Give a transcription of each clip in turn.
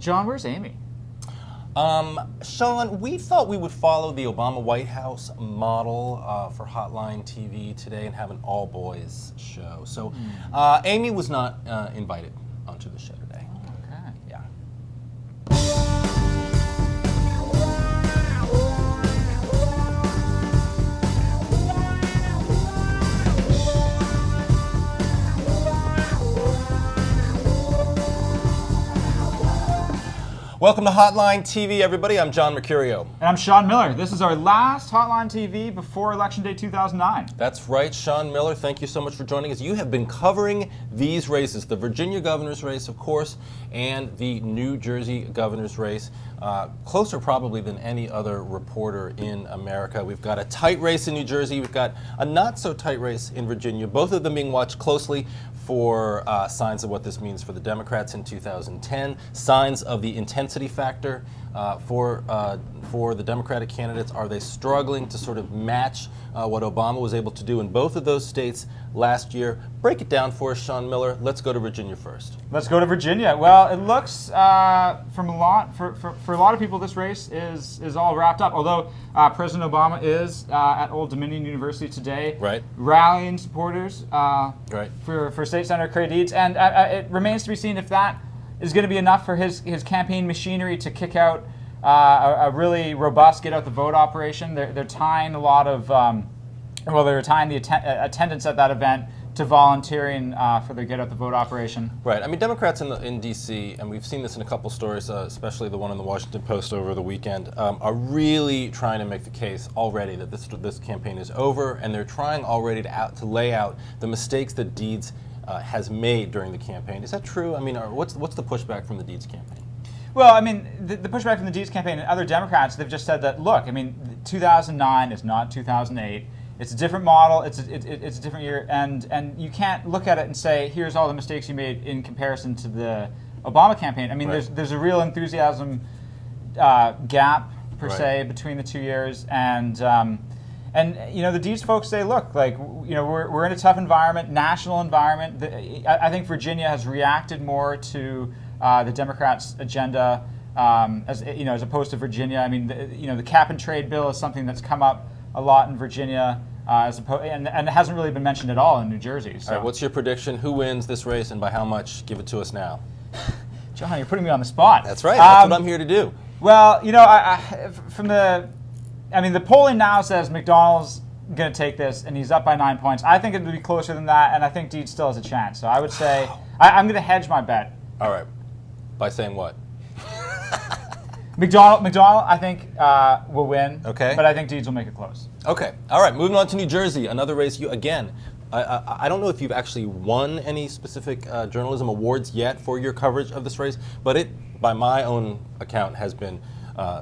John, where's Amy? Sean, we thought we would follow the Obama White House model for Hotline TV today and have an all-boys show. So Amy was not invited onto the show today. Okay. Yeah. Welcome to Hotline TV, everybody. I'm John Mercurio. And I'm Sean Miller. This is our last Hotline TV before Election Day 2009. That's right, Sean Miller. Thank you so much for joining us. You have been covering these races, the Virginia governor's race, of course, and the New Jersey governor's race, closer probably than any other reporter in America. We've got a tight race in New Jersey. We've got a not-so-tight race in Virginia, both of them being watched closely for signs of what this means for the Democrats in 2010, signs of the intensity factor for the Democratic candidates. Are they struggling to sort of match what Obama was able to do in both of those states last year? Break it down for us, Sean Miller. Let's go to Virginia first. Let's go to Virginia. Well, it looks for a lot of people this race is all wrapped up. Although President Obama is at Old Dominion University today, right, rallying supporters right, for State Senator Craig Deeds, and it remains to be seen if that is going to be enough for his campaign machinery to kick out a really robust get out the vote operation. They're tying a lot of they're tying the attendance at that event to volunteering for their get out the vote operation. Right. I mean, Democrats in D.C., and we've seen this in a couple stories, especially the one in the Washington Post over the weekend, are really trying to make the case already that this campaign is over, and they're trying already to lay out the mistakes that Deeds has made during the campaign. Is that true? I mean, what's the pushback from the Deeds campaign? Well, I mean, the pushback from the Deeds campaign and other Democrats, they've just said that, look, I mean, 2009 is not 2008. It's a different model. It's a different year, and you can't look at it and say, here's all the mistakes you made in comparison to the Obama campaign. I mean, right, there's a real enthusiasm gap per right, se between the 2 years, and you know, the Deeds folks say, look, like, you know, we're in a tough environment, national environment. I think Virginia has reacted more to the Democrats' agenda as opposed to Virginia. I mean, the cap and trade bill is something that's come up a lot in Virginia, and it hasn't really been mentioned at all in New Jersey. So. All right, what's your prediction? Who wins this race and by how much? Give it to us now. John, you're putting me on the spot. That's right. That's what I'm here to do. Well, you know, the polling now says McDonald's going to take this, and he's up by 9 points. I think it would be closer than that, and I think Deeds still has a chance. So I would say I'm going to hedge my bet. All right. By saying what? McDonald, I think, will win. Okay. But I think Deeds will make it close. Okay. All right. Moving on to New Jersey, another race. I don't know if you've actually won any specific journalism awards yet for your coverage of this race, but it, by my own account, has been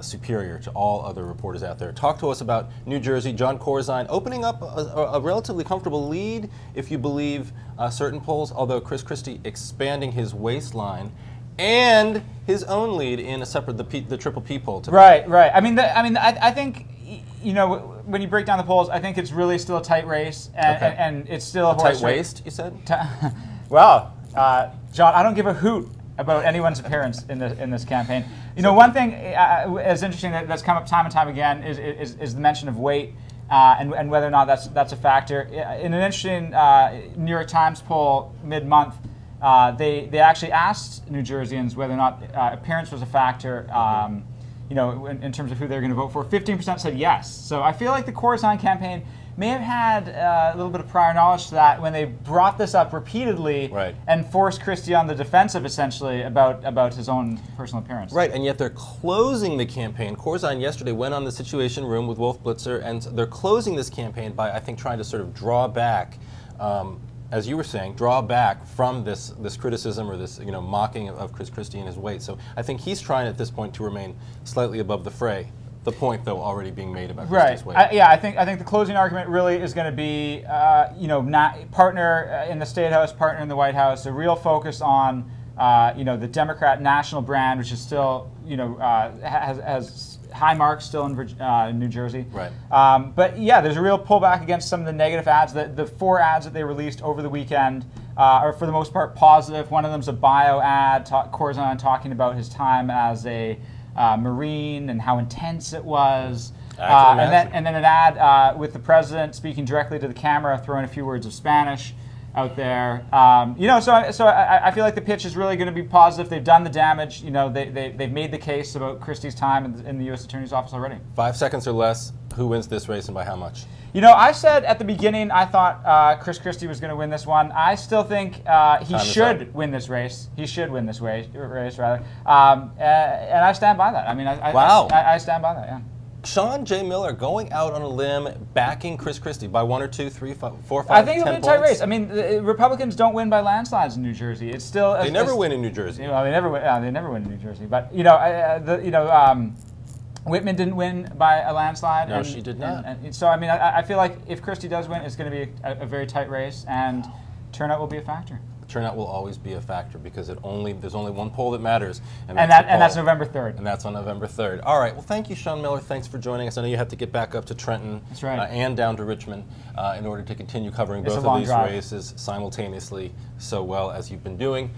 superior to all other reporters out there. Talk to us about New Jersey. John Corzine opening up a relatively comfortable lead, if you believe certain polls, although Chris Christie expanding his waistline and his own lead in a separate the Triple P poll. Right. I think, you know, when you break down the polls, I think it's really still a tight race, and it's still a tight waist. You said. Well, John, I don't give a hoot about anyone's appearance in this campaign. You know, one thing as interesting that's come up time and time again is the mention of weight and whether or not that's a factor. In an interesting New York Times poll mid-month, they actually asked New Jerseyans whether or not appearance was a factor. You know, in terms of who they're going to vote for. 15% said yes. So I feel like the Corzine campaign may have had a little bit of prior knowledge to that when they brought this up repeatedly, right, and forced Christie on the defensive, essentially, about his own personal appearance. Right, and yet they're closing the campaign. Corzine yesterday went on the Situation Room with Wolf Blitzer, and they're closing this campaign by, I think, trying to sort of draw back, as you were saying, draw back from this criticism or this mocking of Chris Christie and his weight. So I think he's trying at this point to remain slightly above the fray. The point, though, already being made about Christie's weight. I think the closing argument really is going to be, partner in the State House, partner in the White House, a real focus on, the Democrat national brand, which is still, has high marks still in New Jersey. Right. But yeah, there's a real pullback against some of the negative ads. The 4 ads that they released over the weekend are for the most part positive. One of them's a bio ad, Corzine talking about his time as a Marine and how intense it was. And then an ad with the president speaking directly to the camera, throwing a few words of Spanish out there. So I feel like the pitch is really going to be positive. They've done the damage. They've made the case about Christie's time in the U.S. Attorney's Office already. 5 seconds or less. Who wins this race and by how much? I said at the beginning I thought Chris Christie was going to win this one. I still think he should win this race. He should win this race, rather. And I stand by that. I mean, I stand by that, yeah. Sean J. Miller going out on a limb, backing Chris Christie by 1 or 2, 3, 4, 5, I think 10 it'll be a tight points. race. I mean, Republicans don't win by landslides in New Jersey. It's still They never win in New Jersey. They never win. They never win in New Jersey. But Whitman didn't win by a landslide. No, she did not. And so I mean, I feel like if Christie does win, it's going to be a very tight race, and turnout will be a factor. Turnout will always be a factor because there's only one poll that matters, and that's November 3rd. And that's on November 3rd. All right. Well, thank you, Sean Miller. Thanks for joining us. I know you have to get back up to Trenton. That's right. And down to Richmond in order to continue covering both of these races simultaneously so well as you've been doing.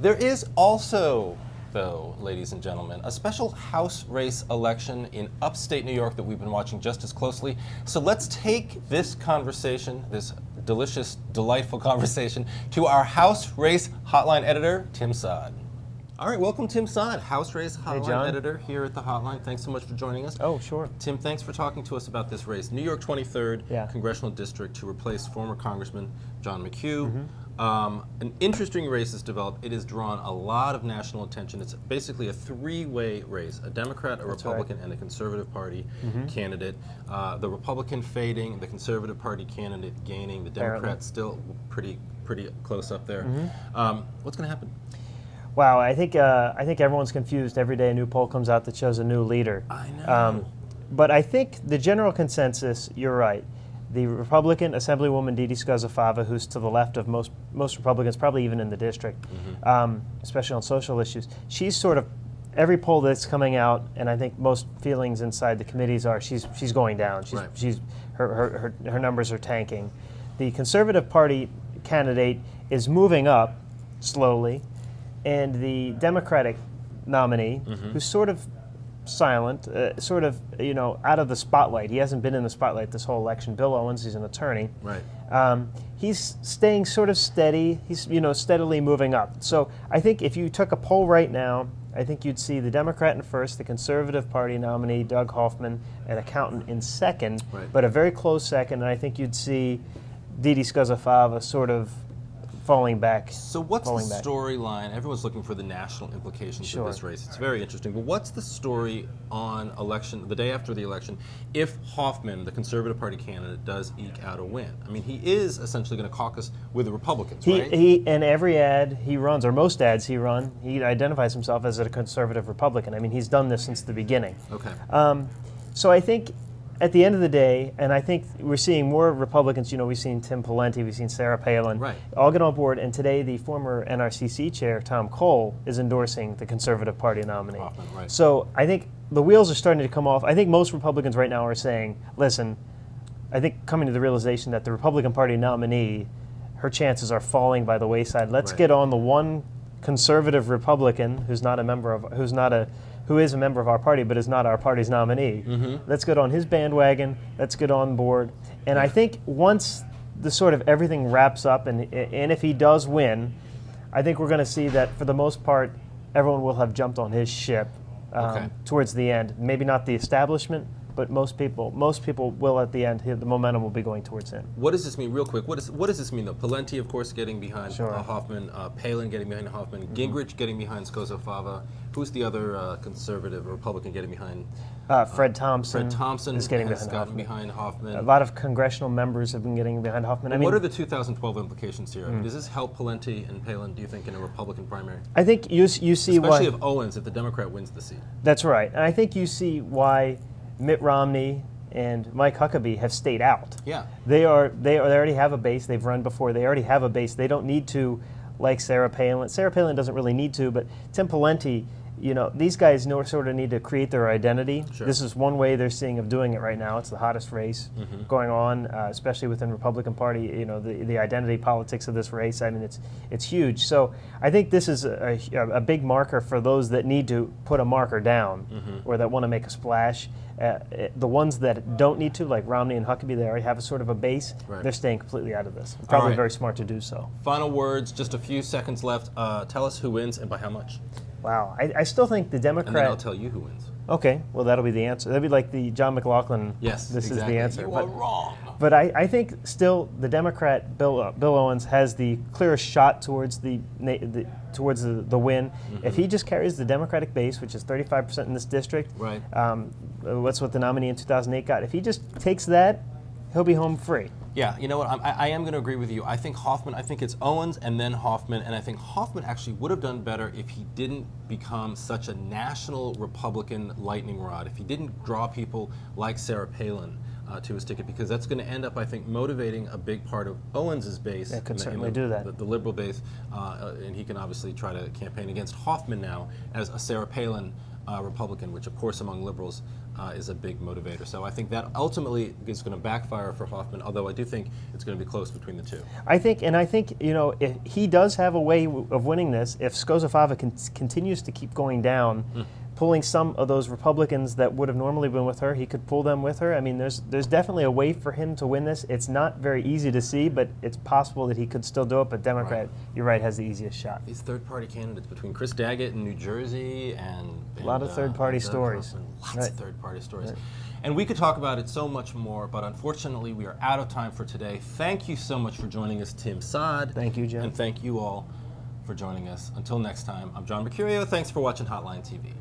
There is also, though, ladies and gentlemen, a special House race election in upstate New York that we've been watching just as closely. So let's take this conversation, this delicious, delightful conversation, to our House Race Hotline editor, Tim Saad. All right, welcome, Tim Saad, House Race Hotline editor here at the Hotline. Thanks so much for joining us. Oh, sure. Tim, thanks for talking to us about this race. New York 23rd Congressional District to replace former Congressman John McHugh. An interesting race has developed. It has drawn a lot of national attention. It's basically a three-way race, a Democrat, a Republican, and a Conservative Party candidate. The Republican fading, the Conservative Party candidate gaining, the Democrat still pretty close up there. What's going to happen? Wow, I think everyone's confused. Every day a new poll comes out that shows a new leader. I know. But I think the general consensus, you're right. The Republican Assemblywoman Didi Scozzafava, who's to the left of most Republicans, probably even in the district, especially on social issues, she's sort of, every poll that's coming out, and I think most feelings inside the committees are she's going down. Her numbers are tanking. The Conservative Party candidate is moving up slowly, and the Democratic nominee, who's sort of silent, sort of, out of the spotlight. He hasn't been in the spotlight this whole election. Bill Owens, he's an attorney. Right. He's staying sort of steady. He's, steadily moving up. So I think if you took a poll right now, I think you'd see the Democrat in first, the Conservative Party nominee, Doug Hoffman, an accountant, in second, but a very close second. And I think you'd see Didi Scozzafava sort of falling back. So what's the storyline? Everyone's looking for the national implications of this race. It's very interesting. But what's the story on the day after the election, if Hoffman, the Conservative Party candidate, does eke out a win? I mean, he is essentially going to caucus with the Republicans, right? He in every ad he runs, or most ads he runs, he identifies himself as a conservative Republican. I mean, he's done this since the beginning. Okay. So I think at the end of the day, and I think we're seeing more Republicans, we've seen Tim Pawlenty, we've seen Sarah Palin, all get on board, and today the former NRCC chair, Tom Cole, is endorsing the Conservative Party nominee. Hoffman, So I think the wheels are starting to come off. I think most Republicans right now are saying, listen, I think coming to the realization that the Republican Party nominee, her chances are falling by the wayside. Let's get on the one conservative Republican who's not a member of, who is a member of our party but is not our party's nominee. Let's get on his bandwagon. Let's get on board. And I think once the sort of everything wraps up, and if he does win, I think we're going to see that for the most part, everyone will have jumped on his ship towards the end. Maybe not the establishment, but most people will at the end. The momentum will be going towards him. What does this mean, real quick? What does this mean, though? Pawlenty, of course, getting behind Hoffman. Palin getting behind Hoffman. Gingrich getting behind Scozzafava. Who's the other conservative or Republican getting behind? Fred Thompson. Fred Thompson is getting behind Hoffman. A lot of congressional members have been getting behind Hoffman. What are the 2012 implications here? I mean, does this help Pawlenty and Palin, do you think, in a Republican primary? I think you see especially if Owens, if the Democrat wins the seat. That's right. And I think you see why Mitt Romney and Mike Huckabee have stayed out. Yeah. They already have a base. They've run before. They already have a base. They don't need to, like Sarah Palin. Sarah Palin doesn't really need to, but Tim Pawlenty, you know, these guys sort of need to create their identity. Sure. This is one way they're seeing of doing it right now. It's the hottest race going on, especially within the Republican Party. You know, the identity politics of this race. I mean, it's huge. So I think this is a big marker for those that need to put a marker down or that want to make a splash. The ones that don't need to, like Romney and Huckabee, they already have a sort of a base. Right. They're staying completely out of this. Probably right. very smart to do so. Final words, just a few seconds left. Tell us who wins and by how much. Wow. I still think the Democrat... And then I'll tell you who wins. Okay, well, that'll be the answer. That'll be like the John McLaughlin, Yes, this exactly. is the answer. You are wrong. But I think still the Democrat, Bill Owens, has the clearest shot towards the win. If he just carries the Democratic base, which is 35% in this district, Right. What's what the nominee in 2008 got. If he just takes that, he'll be home free. Yeah, you know what? I am going to agree with you. I think Hoffman, I think it's Owens and then Hoffman, and I think Hoffman actually would have done better if he didn't become such a national Republican lightning rod, if he didn't draw people like Sarah Palin to his ticket, because that's going to end up, I think, motivating a big part of Owens's base. It could certainly do that. The liberal base, and he can obviously try to campaign against Hoffman now as a Sarah Palin Republican, which of course among liberals is a big motivator. So I think that ultimately is going to backfire for Hoffman, although I do think it's going to be close between the two. I think, you know, if he does have a way of winning this, if Skozafava continues to keep going down, pulling some of those Republicans that would have normally been with her, he could pull them with her. I mean, there's definitely a way for him to win this. It's not very easy to see, but it's possible that he could still do it. But Democrat, you're right, has the easiest shot. These third-party candidates between Chris Daggett in New Jersey and a lot of third-party Doug stories. Hoffman. Lots Right. of third-party stories. Right. And we could talk about it so much more, but unfortunately we are out of time for today. Thank you so much for joining us, Tim Saad. Thank you, Jim. And thank you all for joining us. Until next time, I'm John Mercurio. Thanks for watching Hotline TV.